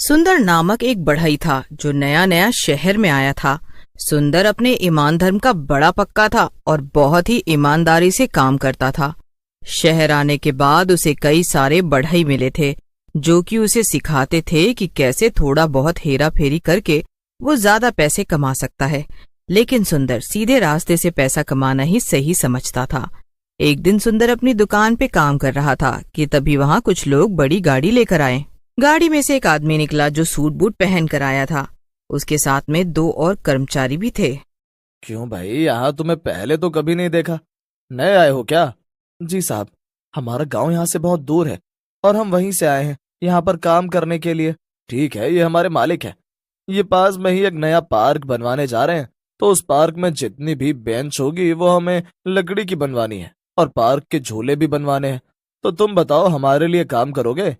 सुंदर नामक एक बढ़ई था जो नया नया शहर में आया था। सुंदर अपने ईमान धर्म का बड़ा पक्का था और बहुत ही ईमानदारी से काम करता था। शहर आने के बाद उसे कई सारे बढ़ई मिले थे जो कि उसे सिखाते थे कि कैसे थोड़ा बहुत हेरा फेरी करके वो ज्यादा पैसे कमा सकता है। लेकिन सुंदर सीधे रास्ते से पैसा कमाना ही सही समझता था। एक दिन सुंदर अपनी दुकान पे काम कर रहा था कि तभी वहां कुछ लोग बड़ी गाड़ी लेकर आए। गाड़ी में से एक आदमी निकला जो सूट बूट पहन कर आया था। उसके साथ में दो और कर्मचारी भी थे। क्यों भाई, यहाँ तुम्हें पहले तो कभी नहीं देखा। नए आए हो क्या? जी साहब, हमारा गांव यहाँ से बहुत दूर है और हम वहीं से आए हैं यहाँ पर काम करने के लिए। ठीक है, ये हमारे मालिक है। ये पास में ही एक नया पार्क बनवाने जा रहे हैं, तो उस पार्क में जितनी भी बेंच होगी वो हमें लकड़ी की बनवानी है और पार्क के झूले भी बनवाने हैं। तो तुम बताओ, हमारे लिए काम करोगे?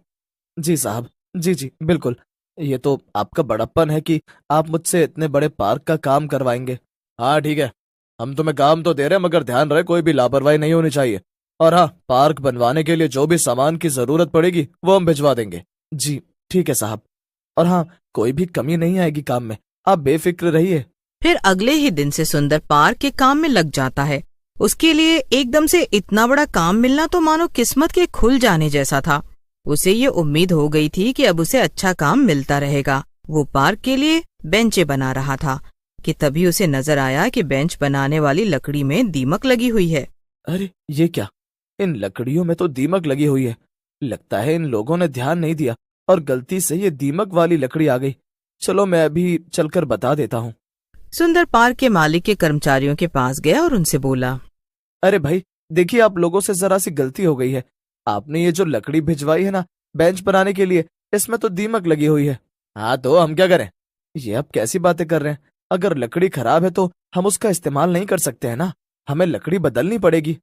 जी साहब, जी जी बिल्कुल। ये तो आपका बड़प्पन है कि आप मुझसे इतने बड़े पार्क का काम करवाएंगे। हाँ ठीक है, हम तुम्हें काम तो दे रहे हैं, मगर ध्यान रहे कोई भी लापरवाही नहीं होनी चाहिए। और हाँ, पार्क बनवाने के लिए जो भी सामान की जरूरत पड़ेगी वो हम भिजवा देंगे। जी ठीक है साहब। और हाँ, कोई भी कमी नहीं आएगी काम में, आप बेफिक्र रहिए। फिर अगले ही दिन से सुंदर पार्क के काम में लग जाता है। उसके लिए एकदम से इतना बड़ा काम मिलना तो मानो किस्मत के खुल जाने जैसा था। उसे ये उम्मीद हो गई थी कि अब उसे अच्छा काम मिलता रहेगा। वो पार्क के लिए बेंचें बना रहा था कि तभी उसे नजर आया कि बेंच बनाने वाली लकड़ी में दीमक लगी हुई है। अरे ये क्या, इन लकड़ियों में तो दीमक लगी हुई है। लगता है इन लोगों ने ध्यान नहीं दिया और गलती से ये दीमक वाली लकड़ी आ गई। चलो मैं अभी चलकर बता देता हूँ। सुंदर पार्क के मालिक के कर्मचारियों के पास गया और उनसे बोला, अरे भाई देखिए, आप लोगों से जरा सी गलती हो गई है। आपने ये जो लकड़ी भिजवाई है ना बेंच बनाने के लिए, इसमें तो दीमक लगी हुई है। हाँ तो हम क्या करें? ये आप कैसी बातें कर रहे हैं? अगर लकड़ी खराब है तो हम उसका इस्तेमाल नहीं कर सकते हैं ना, हमें लकड़ी बदलनी पड़ेगी।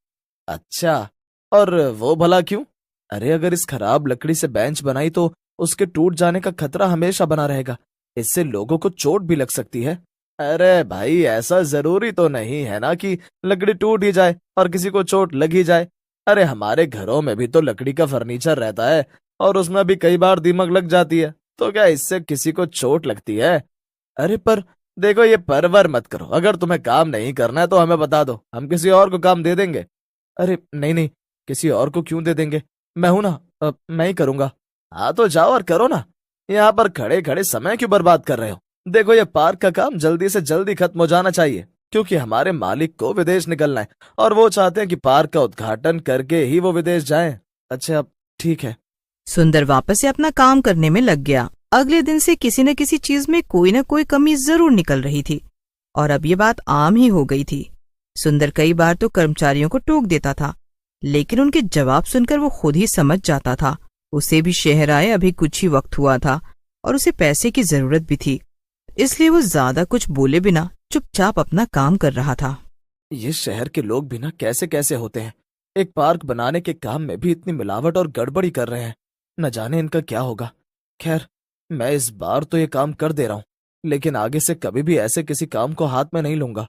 अच्छा, और वो भला क्यों? अरे अगर इस खराब लकड़ी से बेंच बनाई तो उसके टूट जाने का खतरा हमेशा बना रहेगा। इससे लोगों को चोट भी लग सकती है। अरे भाई, ऐसा जरूरी तो नहीं है ना कि लकड़ी टूट ही जाए और किसी को चोट लग ही जाए। अरे हमारे घरों में भी तो लकड़ी का फर्नीचर रहता है और उसमें भी कई बार दीमक लग जाती है। तो क्या इससे किसी को चोट लगती है? अरे पर देखो, ये परवर मत करो। अगर तुम्हें काम नहीं करना है तो हमें बता दो, हम किसी और को काम दे देंगे। अरे नहीं नहीं, किसी और को क्यों दे देंगे, मैं हूं ना, मैं ही करूंगा। हाँ तो जाओ और करो ना, यहाँ पर खड़े खड़े समय क्यों बर्बाद कर रहे हो? देखो, ये पार्क का काम जल्दी से जल्दी खत्म हो जाना चाहिए, क्योंकि हमारे मालिक को विदेश निकलना है और वो चाहते हैं कि पार्क का उद्घाटन करके ही वो विदेश जाएं। अच्छा ठीक है। सुंदर वापस से अपना काम करने में लग गया। अगले दिन से किसी न किसी चीज में कोई न कोई कमी जरूर निकल रही थी और अब ये बात आम ही हो गई थी। सुंदर कई बार तो कर्मचारियों को टोक देता था, लेकिन उनके जवाब सुनकर वो खुद ही समझ जाता था। उसे भी शहर आए अभी कुछ ही वक्त हुआ था और उसे पैसे की जरूरत भी थी, इसलिए वो ज्यादा कुछ बोले बिना चुपचाप अपना काम कर रहा था। ये शहर के लोग भी ना कैसे कैसे होते हैं। एक पार्क बनाने के काम में भी इतनी मिलावट और गड़बड़ी कर रहे हैं। न जाने इनका क्या होगा। खैर, मैं इस बार तो ये काम कर दे रहा हूँ, लेकिन आगे से कभी भी ऐसे किसी काम को हाथ में नहीं लूंगा।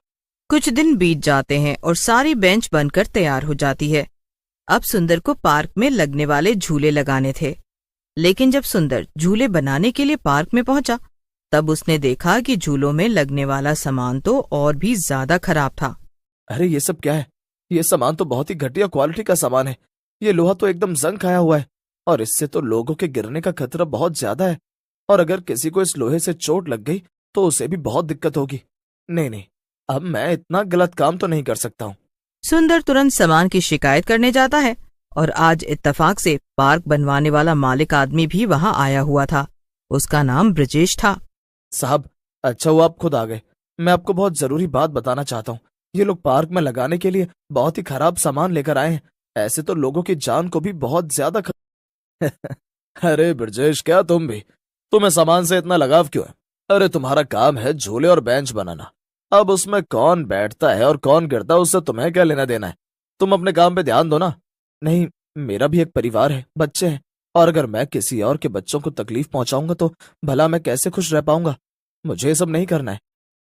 कुछ दिन बीत जाते हैं और सारी बेंच बनकर तैयार हो जाती है। अब सुंदर को पार्क में लगने वाले झूले लगाने थे, लेकिन जब सुंदर झूले बनाने के लिए पार्क में पहुंचा तब उसने देखा कि झूलों में लगने वाला सामान तो और भी ज्यादा खराब था। अरे ये सब क्या है? ये सामान तो बहुत ही घटिया क्वालिटी का सामान है। ये लोहा तो एकदम जंग खाया हुआ है और इससे तो लोगों के गिरने का खतरा बहुत ज्यादा है। और अगर किसी को इस लोहे से चोट लग गई तो उसे भी बहुत दिक्कत होगी। नहीं नहीं, अब मैं इतना गलत काम तो नहीं कर सकता हूँ। सुंदर तुरंत सामान की शिकायत करने जाता है और आज इत्तेफाक से पार्क बनवाने वाला मालिक आदमी भी वहां आया हुआ था। उसका नाम ब्रजेश था। साहब, अच्छा हुआ आप खुद आ गए। मैं आपको बहुत जरूरी बात बताना चाहता हूँ। ये लोग पार्क में लगाने के लिए बहुत ही खराब सामान लेकर आए हैं। ऐसे तो लोगों की जान को भी बहुत ज्यादा अरे ब्रजेश, क्या तुम भी? तुम्हें सामान से इतना लगाव क्यों है? अरे तुम्हारा काम है झूले और बेंच बनाना। अब उसमें कौन बैठता है और कौन गिरता है उससे तुम्हें क्या लेना देना है? तुम अपने काम पे ध्यान दो ना। नहीं, मेरा भी एक परिवार है, बच्चे हैं, और अगर मैं किसी और के बच्चों को तकलीफ पहुंचाऊंगा तो भला मैं कैसे खुश रह पाऊंगा? मुझे ये सब नहीं करना है।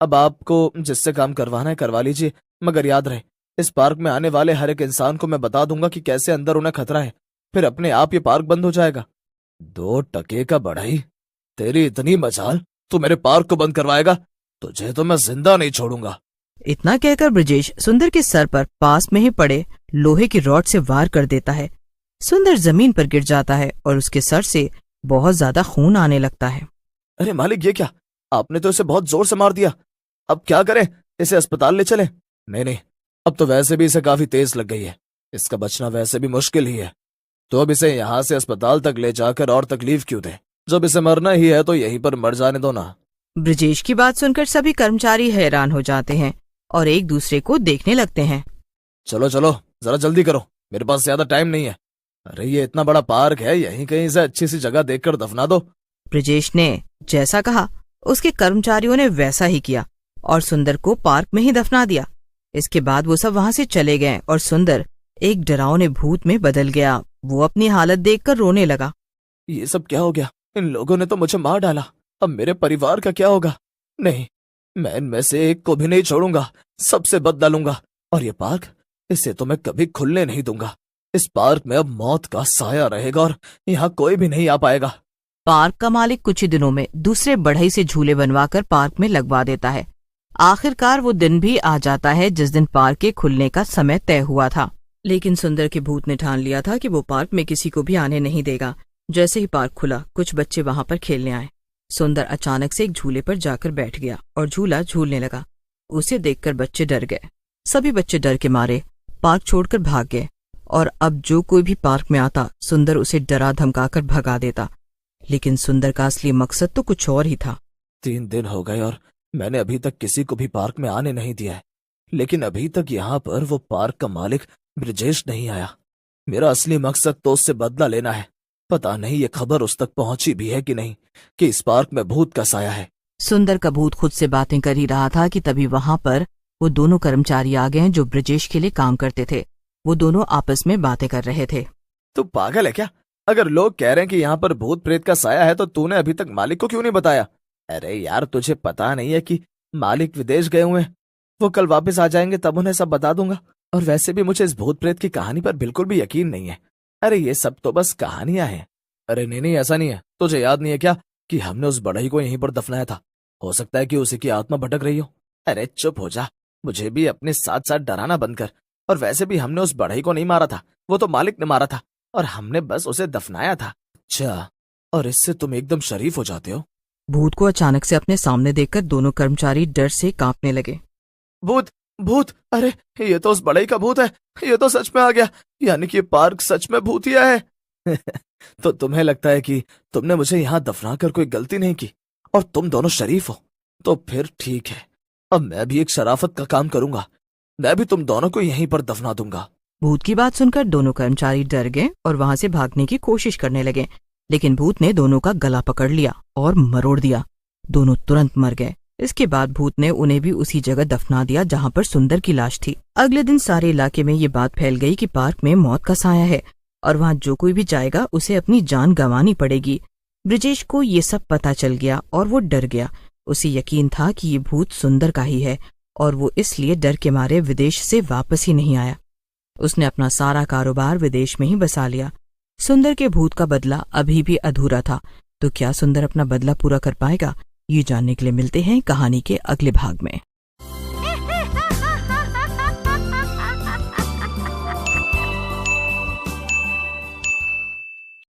अब आपको जिससे काम करवाना है करवा लीजिए, मगर याद रहे, इस पार्क में आने वाले हर एक इंसान को मैं बता दूंगा कि कैसे अंदर उन्हें खतरा है। फिर अपने आप ये पार्क बंद हो जाएगा। 2 टके का बढ़ई? तेरी इतनी मजाल, तू मेरे पार्क को बंद करवाएगा? तुझे तो मैं जिंदा नहीं छोड़ूंगा। इतना कहकर ब्रजेश सुंदर के सर पर पास में ही पड़े लोहे की रॉड से वार कर देता है। सुंदर जमीन पर गिर जाता है और उसके सर से बहुत ज्यादा खून आने लगता है। अरे मालिक, ये क्या? आपने तो इसे बहुत जोर से मार दिया। अब क्या करें? इसे अस्पताल ले चले? नहीं, अब तो वैसे भी इसे काफी तेज लग गई है, इसका बचना वैसे भी मुश्किल ही है। तो अब इसे यहाँ से अस्पताल तक ले जाकर और तकलीफ क्यों दे? जब इसे मरना ही है तो यहीं पर मर जाने दो ना। ब्रजेश की बात सुनकर सभी कर्मचारी हैरान हो जाते हैं और एक दूसरे को देखने लगते हैं। चलो चलो, जरा जल्दी करो, मेरे पास ज्यादा टाइम नहीं है। अरे ये इतना बड़ा पार्क है, यहीं कहीं से अच्छी सी जगह देखकर दफना दो। ब्रजेश ने जैसा कहा उसके कर्मचारियों ने वैसा ही किया और सुंदर को पार्क में ही दफना दिया। इसके बाद वो सब वहां से चले गए और सुंदर एक डरावने भूत में बदल गया। वो अपनी हालत देखकर रोने लगा। ये सब क्या हो गया? इन लोगों ने तो मुझे मार डाला, अब मेरे परिवार का क्या होगा? नहीं, मैं इनमें से एक को भी नहीं छोड़ूंगा, सबसे बदला लूंगा। और ये पार्क, इसे तो मैं कभी खुलने नहीं दूंगा। इस पार्क में अब मौत का साया रहेगा और यहाँ कोई भी नहीं आ पाएगा। पार्क का मालिक कुछ ही दिनों में दूसरे बढ़ई से झूले बनवाकर पार्क में लगवा देता है। आखिरकार वो दिन भी आ जाता है जिस दिन पार्क के खुलने का समय तय हुआ था। लेकिन सुंदर के भूत ने ठान लिया था कि वो पार्क में किसी को भी आने नहीं देगा। जैसे ही पार्क खुला, कुछ बच्चे वहां पर खेलने आए। सुंदर अचानक से एक झूले पर जाकर बैठ गया और झूला झूलने लगा। उसे देखकर बच्चे डर गए। सभी बच्चे डर के मारे पार्क छोड़कर भाग गए और अब जो कोई भी पार्क में आता, सुंदर उसे डरा धमकाकर भगा देता। लेकिन सुंदर का असली मकसद तो कुछ और ही था। 3 दिन हो गए और मैंने अभी तक किसी को भी पार्क में आने नहीं दिया है। लेकिन अभी तक यहाँ पर वो पार्क का मालिक ब्रजेश नहीं आया। मेरा असली मकसद तो उससे बदला लेना है। पता नहीं ये खबर उस तक पहुंची भी है कि नहीं कि इस पार्क में भूत का साया है। सुंदर का भूत खुद से बातें कर ही रहा था कि तभी वहां पर वो दोनों कर्मचारी आ गए जो ब्रजेश के लिए काम करते थे। वो दोनों आपस में बातें कर रहे थे। तू पागल है क्या? अगर लोग कह रहे हैं कि यहाँ पर भूत प्रेत का साया है तो तूने अभी तक मालिक को क्यों नहीं बताया? अरे यार, तुझे पता नहीं है कि मालिक विदेश गए हुए हैं? वो कल वापस आ जाएंगे, तब उन्हें सब बता दूंगा। और वैसे भी मुझे इस भूत प्रेत की कहानी पर बिल्कुल भी यकीन नहीं है। अरे ये सब तो बस कहानियां हैं। अरे नहीं, ऐसा नहीं है। तुझे याद नहीं है क्या कि हमने उस बढ़ई को यहीं पर दफनाया था? हो सकता है कि उसी की आत्मा भटक रही हो। अरे चुप हो जा, मुझे भी अपने साथ साथ डराना बंद कर। और वैसे भी हमने उस बढ़ई को नहीं मारा था, वो तो मालिक ने मारा था और हमने बस उसे दफनाया था। अच्छा, और इससे तुम एकदम शरीफ हो जाते हो। भूत को अचानक से अपने सामने देखकर दोनों कर्मचारी डर से कांपने लगे। भूत भूत, अरे ये तो उस बढ़ई का भूत है। ये तो सच में आ गया, यानी कि पार्क सच में भूतिया है। तो तुम्हें लगता है कि तुमने मुझे यहाँ दफना कर कोई गलती नहीं की और तुम दोनों शरीफ हो? तो फिर ठीक है, अब मैं भी एक शराफत का काम करूंगा। मैं भी तुम दोनों को यहीं पर दफना दूंगा। भूत की बात सुनकर दोनों कर्मचारी डर गए और वहां से भागने की कोशिश करने लगे। लेकिन भूत ने दोनों का गला पकड़ लिया और मरोड़ दिया। दोनों तुरंत मर गए। इसके बाद भूत ने उन्हें भी उसी जगह दफना दिया जहां पर सुंदर की लाश थी। अगले दिन सारे इलाके में ये बात फैल गई कि पार्क में मौत का साया है और वहां जो कोई भी जाएगा उसे अपनी जान गंवानी पड़ेगी। ब्रजेश को ये सब पता चल गया और वो डर गया। उसे यकीन था कि ये भूत सुंदर का ही है और वो इसलिए डर के मारे विदेश से वापस ही नहीं आया। उसने अपना सारा कारोबार विदेश में ही बसा लिया। सुंदर के भूत का बदला अभी भी अधूरा था, तो क्या सुंदर अपना बदला पूरा कर पाएगा? ये जानने के लिए मिलते हैं कहानी के अगले भाग में।